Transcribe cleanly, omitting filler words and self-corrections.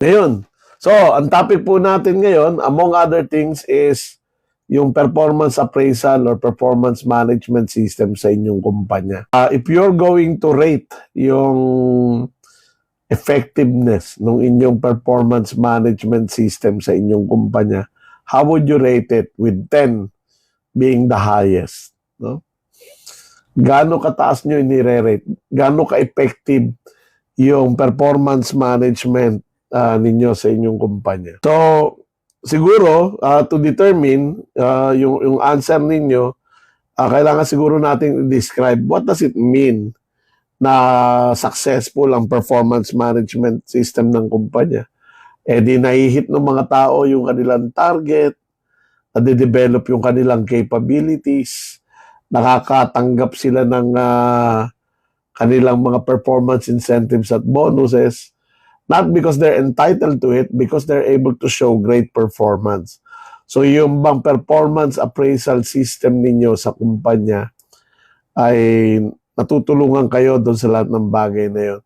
Ngayon, so ang topic po natin ngayon, among other things, is yung performance appraisal or performance management system sa inyong kumpanya. If you're going to rate yung effectiveness ng inyong performance management system sa inyong kumpanya, how would you rate it with 10 being the highest? No? Gaano kataas nyo inire-rate? Gaano ka-effective yung performance management ninyo sa inyong kumpanya? So, siguro, to determine yung answer ninyo, kailangan siguro natin describe what does it mean na successful ang performance management system ng kumpanya. Di nahihit ng mga tao yung kanilang target, nade-develop yung kanilang capabilities, nakakatanggap sila ng kanilang mga performance incentives at bonuses, not because they're entitled to it, because they're able to show great performance. So yung bang performance appraisal system ninyo sa kumpanya ay natutulungan kayo doon sa lahat ng bagay na yun.